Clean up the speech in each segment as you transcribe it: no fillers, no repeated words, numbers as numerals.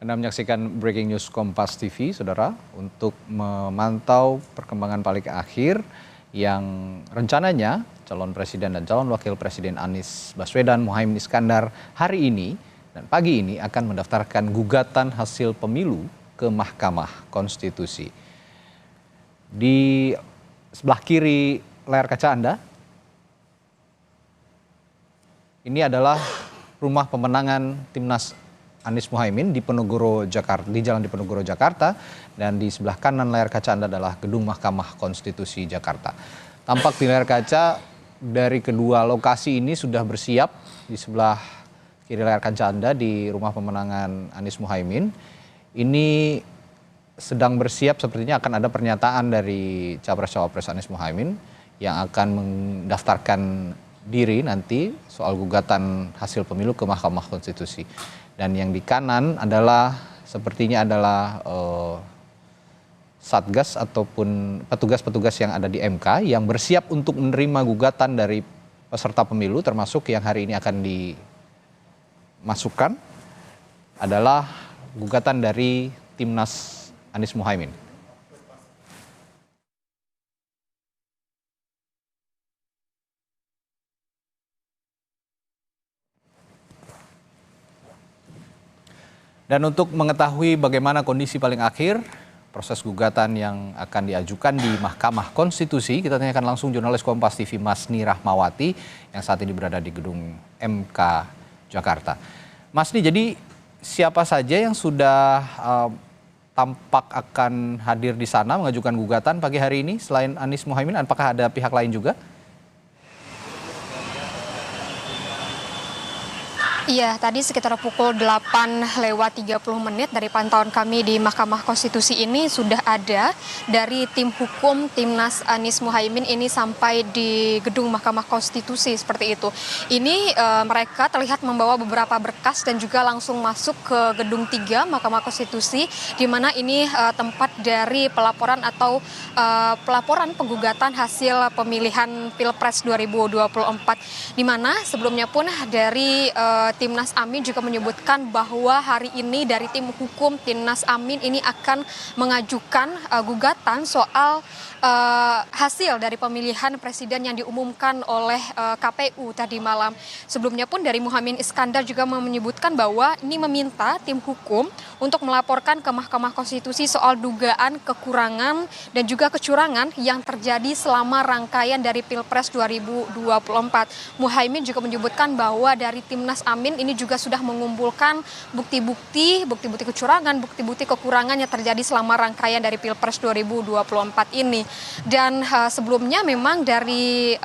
Anda menyaksikan Breaking News Kompas TV, Saudara, untuk memantau perkembangan paling akhir yang rencananya calon presiden dan calon wakil presiden Anies Baswedan, Muhaimin Iskandar hari ini dan pagi ini akan mendaftarkan gugatan hasil pemilu ke Mahkamah Konstitusi. Di sebelah kiri layar kaca Anda, ini adalah rumah pemenangan Timnas Anies Muhaimin di Penogoro, Jakarta, di Jalan Diponegoro, Jakarta, dan di sebelah kanan layar kaca Anda adalah Gedung Mahkamah Konstitusi Jakarta. Tampak di layar kaca dari kedua lokasi ini sudah bersiap di sebelah kiri layar kaca Anda di rumah pemenangan Anies Muhaimin. Ini sedang bersiap, sepertinya akan ada pernyataan dari Capres-Cawapres Anies Muhaimin yang akan mendaftarkan diri nanti soal gugatan hasil pemilu ke Mahkamah Konstitusi. Dan yang di kanan adalah sepertinya adalah Satgas ataupun petugas-petugas yang ada di MK yang bersiap untuk menerima gugatan dari peserta pemilu, termasuk yang hari ini akan dimasukkan adalah gugatan dari Timnas Anies Muhaimin. Dan untuk mengetahui bagaimana kondisi paling akhir proses gugatan yang akan diajukan di Mahkamah Konstitusi, kita tanyakan langsung jurnalis Kompas TV Masni Rahmawati yang saat ini berada di gedung MK Jakarta. Masni, jadi siapa saja yang sudah tampak akan hadir di sana mengajukan gugatan pagi hari ini selain Anies Muhaimin? Apakah ada pihak lain juga? Iya, tadi sekitar pukul 8:30 dari pantauan kami di Mahkamah Konstitusi ini sudah ada dari tim hukum Timnas Anies Muhaimin ini sampai di gedung Mahkamah Konstitusi seperti itu. Ini mereka terlihat membawa beberapa berkas dan juga langsung masuk ke gedung 3 Mahkamah Konstitusi, di mana ini tempat dari pelaporan atau pelaporan penggugatan hasil pemilihan Pilpres 2024, di mana sebelumnya pun dari Timnas Amin juga menyebutkan bahwa hari ini dari tim hukum Timnas Amin ini akan mengajukan gugatan soal hasil dari pemilihan presiden yang diumumkan oleh KPU tadi malam. Sebelumnya pun dari Muhaimin Iskandar juga menyebutkan bahwa ini meminta tim hukum untuk melaporkan ke Mahkamah Konstitusi soal dugaan kekurangan dan juga kecurangan yang terjadi selama rangkaian dari Pilpres 2024. Muhaimin juga menyebutkan bahwa dari Timnas Amin ini juga sudah mengumpulkan bukti-bukti kecurangan, bukti-bukti kekurangan yang terjadi selama rangkaian dari Pilpres 2024 ini. Dan sebelumnya memang dari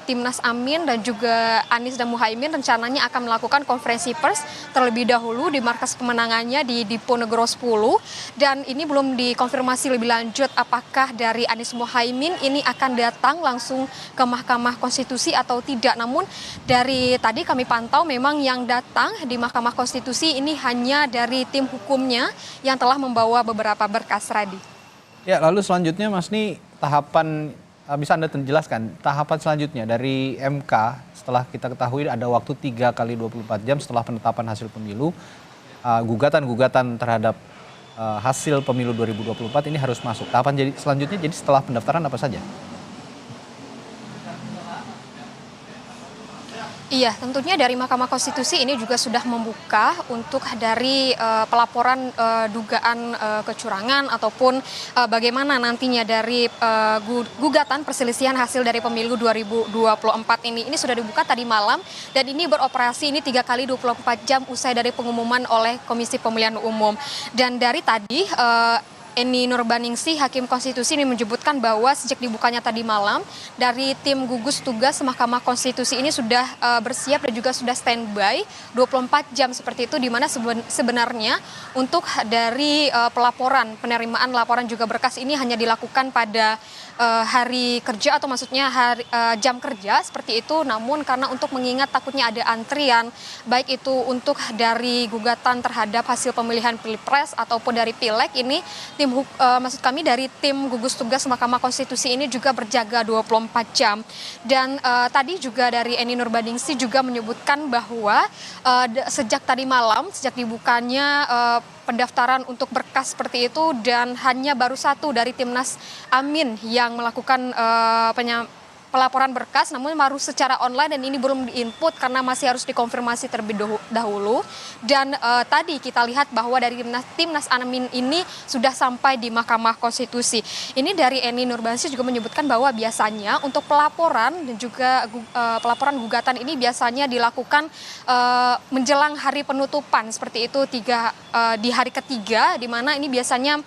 Timnas Amin dan juga Anies dan Muhaimin rencananya akan melakukan konferensi pers terlebih dahulu di markas pemenangannya di Diponegoro 10, dan ini belum dikonfirmasi lebih lanjut apakah dari Anies Muhaimin ini akan datang langsung ke Mahkamah Konstitusi atau tidak. Namun dari tadi kami pantau memang yang datang di Mahkamah Konstitusi ini hanya dari tim hukumnya yang telah membawa beberapa berkas. Radi. Ya, lalu selanjutnya Mas Ni, tahapan bisa Anda jelaskan tahapan selanjutnya dari MK setelah kita ketahui ada waktu 3 kali 24 jam setelah penetapan hasil pemilu, gugatan-gugatan terhadap hasil pemilu 2024 ini harus masuk. Tahapan selanjutnya jadi setelah pendaftaran apa saja? Iya, tentunya dari Mahkamah Konstitusi ini juga sudah membuka untuk dari pelaporan dugaan kecurangan ataupun bagaimana nantinya dari gugatan perselisihan hasil dari pemilu 2024 ini. Ini sudah dibuka tadi malam dan ini beroperasi ini 3 kali 24 jam usai dari pengumuman oleh Komisi Pemilihan Umum. Dan dari tadi Eni Nurbaningsih, Hakim Konstitusi ini menyebutkan bahwa sejak dibukanya tadi malam dari tim gugus tugas Mahkamah Konstitusi ini sudah bersiap dan juga sudah standby 24 jam seperti itu, di mana sebenarnya untuk dari penerimaan laporan juga berkas ini hanya dilakukan pada hari kerja atau maksudnya jam kerja seperti itu, namun karena untuk mengingat takutnya ada antrian baik itu untuk dari gugatan terhadap hasil pemilihan Pilpres ataupun dari Pileg ini maksud kami dari tim gugus tugas Mahkamah Konstitusi ini juga berjaga 24 jam. Dan tadi juga dari Eni Nurbaningsi juga menyebutkan bahwa sejak tadi malam, sejak dibukanya pendaftaran untuk berkas seperti itu dan hanya baru satu dari Timnas Amin yang melakukan pelaporan berkas, namun baru secara online dan ini belum diinput karena masih harus dikonfirmasi terlebih dahulu. Dan tadi kita lihat bahwa dari Timnas Amin ini sudah sampai di Mahkamah Konstitusi. Ini dari Eni Nurbaningsi juga menyebutkan bahwa biasanya untuk pelaporan dan juga pelaporan gugatan ini biasanya dilakukan menjelang hari penutupan seperti itu di hari ketiga, di mana ini biasanya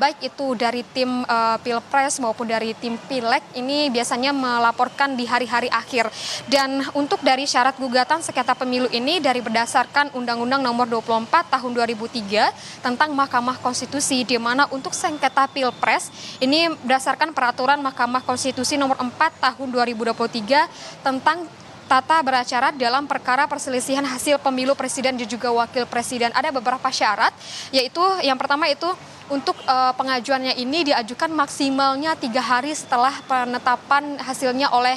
baik itu dari tim Pilpres maupun dari tim Pileg ini biasanya melaporkan di hari-hari akhir. Dan untuk dari syarat gugatan sengketa pemilu ini dari berdasarkan Undang-Undang Nomor 24 Tahun 2003 tentang Mahkamah Konstitusi, di mana untuk sengketa Pilpres ini berdasarkan peraturan Mahkamah Konstitusi Nomor 4 Tahun 2023 tentang tata beracara dalam perkara perselisihan hasil pemilu presiden dan juga wakil presiden. Ada beberapa syarat, yaitu yang pertama itu untuk pengajuannya ini diajukan maksimalnya 3 hari setelah penetapan hasilnya oleh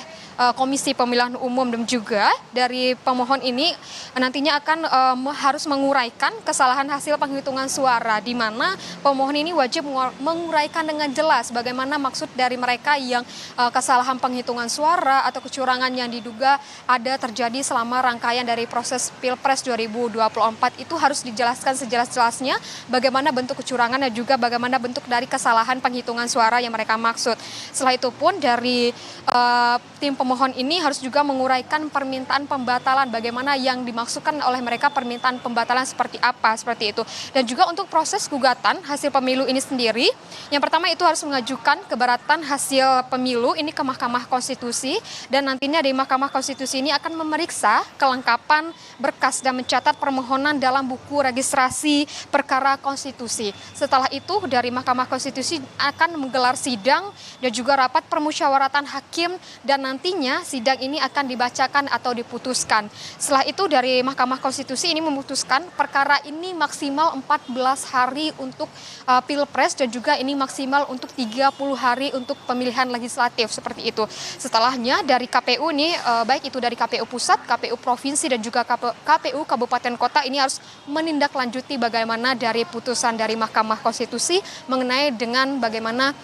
Komisi Pemilihan Umum, dan juga dari pemohon ini nantinya akan harus menguraikan kesalahan hasil penghitungan suara, di mana pemohon ini wajib menguraikan dengan jelas bagaimana maksud dari mereka yang kesalahan penghitungan suara atau kecurangan yang diduga ada terjadi selama rangkaian dari proses Pilpres 2024 itu harus dijelaskan sejelas-jelasnya bagaimana bentuk kecurangan dan juga bagaimana bentuk dari kesalahan penghitungan suara yang mereka maksud. Setelah itu pun dari tim pemohon ini harus juga menguraikan permintaan pembatalan, bagaimana yang dimaksudkan oleh mereka permintaan pembatalan seperti apa, seperti itu. Dan juga untuk proses gugatan hasil pemilu ini sendiri, yang pertama itu harus mengajukan keberatan hasil pemilu ini ke Mahkamah Konstitusi, dan nantinya di Mahkamah Konstitusi ini akan memeriksa kelengkapan berkas dan mencatat permohonan dalam buku registrasi perkara konstitusi. Setelah itu dari Mahkamah Konstitusi akan menggelar sidang dan juga rapat permusyawaratan hakim, dan nantinya sidang ini akan dibacakan atau diputuskan. Setelah itu dari Mahkamah Konstitusi ini memutuskan perkara ini maksimal 14 hari untuk Pilpres dan juga ini maksimal untuk 30 hari untuk pemilihan legislatif, seperti itu. Setelahnya dari KPU ini baik itu dari KPU Pusat, KPU Provinsi dan juga KPU Kabupaten Kota ini harus menindaklanjuti bagaimana dari putusan dari Mahkamah Konstitusi mengenai dengan bagaimana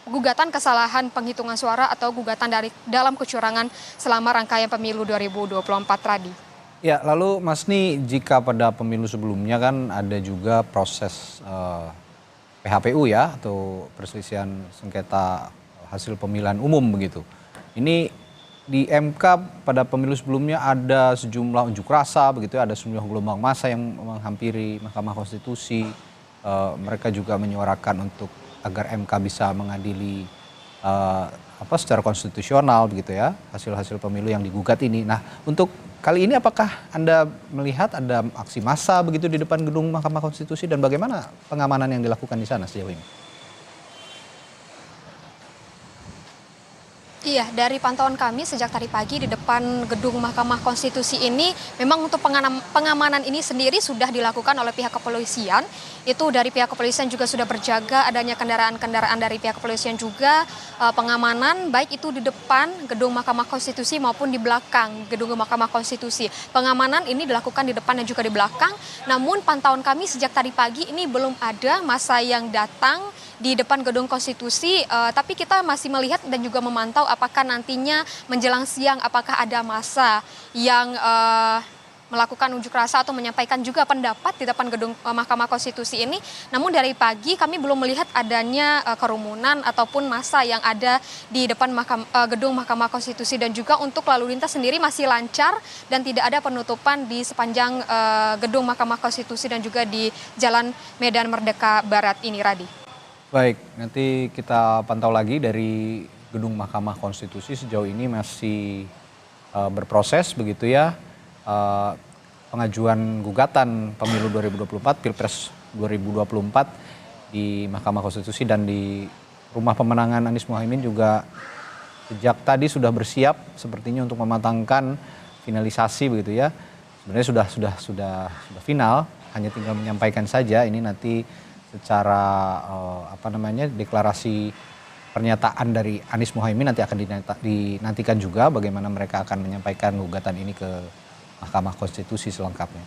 gugatan kesalahan penghitungan suara atau gugatan dalam kecurangan selama rangkaian pemilu 2024 tadi. Ya, lalu Mas Ni, jika pada pemilu sebelumnya kan ada juga proses PHPU ya, atau perselisihan sengketa hasil pemilihan umum begitu. Ini di MK pada pemilu sebelumnya ada sejumlah unjuk rasa begitu ya, ada sejumlah gelombang massa yang menghampiri Mahkamah Konstitusi. Mereka juga menyuarakan untuk agar MK bisa mengadili secara konstitusional begitu ya hasil-hasil pemilu yang digugat ini. Nah, untuk kali ini apakah Anda melihat ada aksi massa begitu di depan gedung Mahkamah Konstitusi, dan bagaimana pengamanan yang dilakukan di sana sejauh ini? Iya, dari pantauan kami sejak tadi pagi di depan gedung Mahkamah Konstitusi ini, memang untuk pengamanan ini sendiri sudah dilakukan oleh pihak kepolisian. Itu dari pihak kepolisian juga sudah berjaga adanya kendaraan-kendaraan dari pihak kepolisian juga pengamanan baik itu di depan gedung Mahkamah Konstitusi maupun di belakang gedung Mahkamah Konstitusi. Pengamanan ini dilakukan di depan dan juga di belakang. Namun pantauan kami sejak tadi pagi ini belum ada massa yang datang di depan gedung Konstitusi, tapi kita masih melihat dan juga memantau apakah nantinya menjelang siang apakah ada massa yang melakukan unjuk rasa atau menyampaikan juga pendapat di depan gedung Mahkamah Konstitusi ini. Namun dari pagi kami belum melihat adanya kerumunan ataupun massa yang ada di depan gedung Mahkamah Konstitusi, dan juga untuk lalu lintas sendiri masih lancar dan tidak ada penutupan di sepanjang gedung Mahkamah Konstitusi dan juga di Jalan Medan Merdeka Barat ini, Radi. Baik, nanti kita pantau lagi dari gedung Mahkamah Konstitusi. Sejauh ini masih berproses begitu ya, pengajuan gugatan pemilu 2024, Pilpres 2024 di Mahkamah Konstitusi dan di rumah pemenangan Anies Muhaimin juga sejak tadi sudah bersiap sepertinya untuk mematangkan finalisasi begitu ya. Sebenarnya sudah final, hanya tinggal menyampaikan saja ini nanti secara deklarasi pernyataan dari Anies Muhaimin nanti akan dinantikan juga bagaimana mereka akan menyampaikan gugatan ini ke Mahkamah Konstitusi selengkapnya.